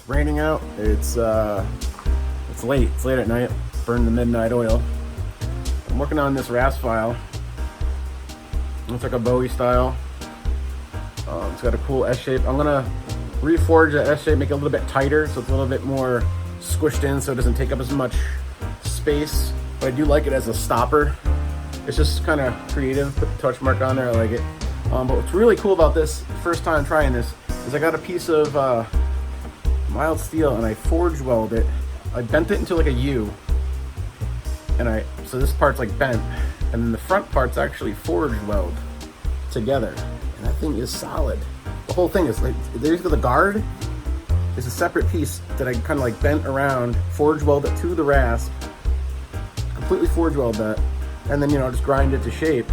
raining out. It's late. It's late at night. Burn the midnight oil. I'm working on this rasp file. It's like a Bowie style. It's got a cool S shape. I'm gonna reforge the S shape, make it a little bit tighter so it's a little bit more squished in, so it doesn't take up as much space. But I do like it as a stopper. It's just kind of creative. Put the touch mark on there. I like it. But what's really cool about this, first time trying this, is I got a piece of mild steel and I forge welded it. I bent it into like a U, and so this part's like bent, and then the front part's actually forge weld together, and that thing is solid. The whole thing is like, there's the guard is a separate piece that I kind of like bent around, forge weld it to the rasp, completely forge weld that, and then just grind it to shape.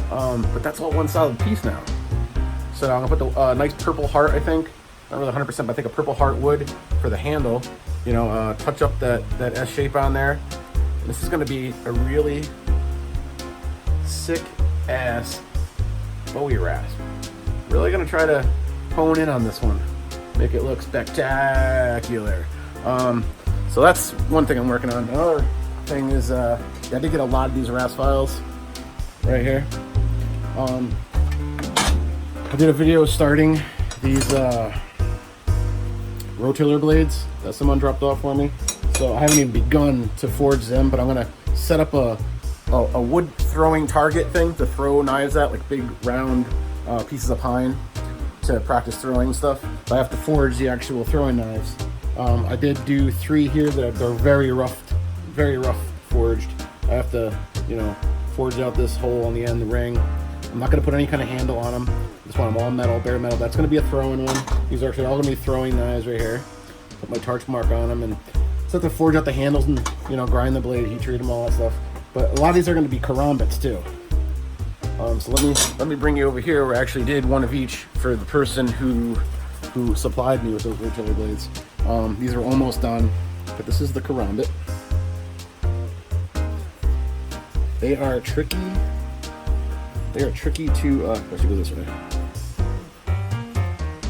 But that's all one solid piece now. So I'm gonna put the nice purple heart, I think, not really 100%, but I think a purple heart wood for the handle. Touch up that S shape on there. And this is gonna be a really sick ass Bowie rasp. Really gonna try to hone in on this one, make it look spectacular. So that's one thing I'm working on. Another thing is I did get a lot of these rasp files right here. I did a video starting these rotiller blades that someone dropped off for me, so I haven't even begun to forge them, but I'm gonna set up a wood throwing target thing to throw knives at, like big round pieces of pine, to practice throwing stuff. But I have to forge the actual throwing knives. I did do 3 here that are very rough forged. I have to forge out this hole on the end, the ring. I'm not gonna put any kind of handle on them. This one I'm all metal, bare metal. That's gonna be a throwing one. These are actually all gonna be throwing knives right here. Put my torch mark on them, and so I have to forge out the handles and grind the blade, heat treat them, all that stuff. But a lot of these are gonna be karambits too. So let me bring you over here where I actually did one of each for the person who supplied me with those rotiller blades. These are almost done, but this is the karambit. They are tricky. They are tricky to, I should go this way.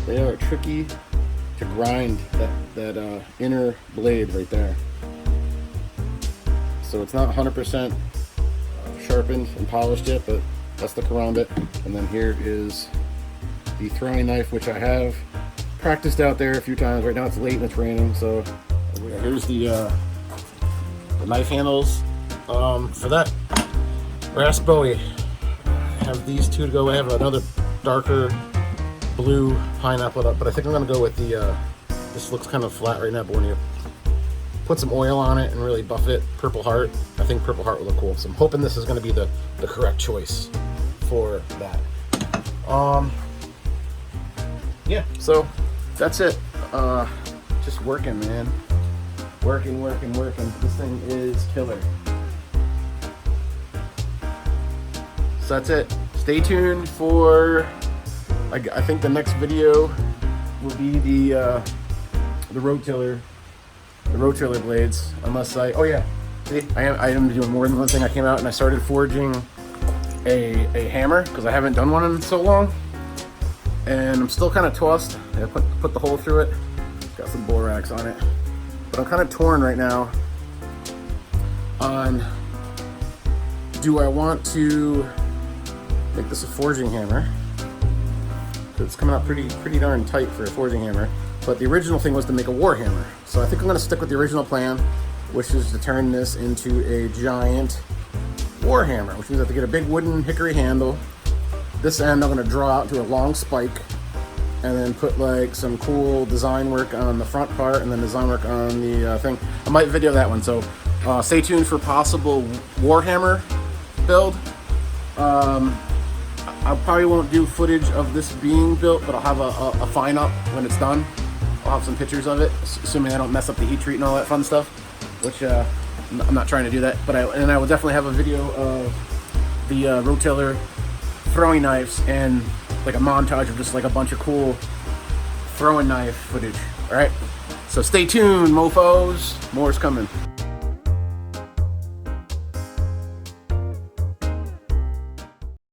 They are tricky to grind that inner blade right there. So it's not 100% sharpened and polished yet, but that's the karambit. And then here is the throwing knife, which I have practiced out there a few times. Right now it's late and it's raining, so here's the knife handles for that rasp Bowie. I have these 2 to go. I have another darker blue pineapple up, but I think I'm gonna go with the this looks kind of flat right now, but when you put some oil on it and really buff it, purple heart, I think purple heart will look cool. So I'm hoping this is gonna be the correct choice for that. Yeah, so that's it. Just working, man. Working. This thing is killer. So that's it. Stay tuned for, I think the next video will be the rotiller blades. Unless oh yeah, see, I am doing more than one thing. I came out and I started forging a hammer because I haven't done one in so long, and I'm still kind of tossed. I put the hole through it. Got some borax on it, but I'm kind of torn right now on, do I want to make this a forging hammer? Because it's coming out pretty darn tight for a forging hammer. But the original thing was to make a war hammer. So I think I'm gonna stick with the original plan, which is to turn this into a giant war hammer, which means I have to get a big wooden hickory handle. This end I'm gonna draw out to a long spike, and then put like some cool design work on the front part, and then design work on the thing. I might video that one, so stay tuned for possible Warhammer build. I probably won't do footage of this being built, but I'll have a fine up when it's done. I'll have some pictures of it, assuming I don't mess up the heat treat and all that fun stuff, which I'm not trying to do that. But I will definitely have a video of the rotiller throwing knives and like a montage of just like a bunch of cool throwing knife footage. All right, so stay tuned, mofos. More's coming.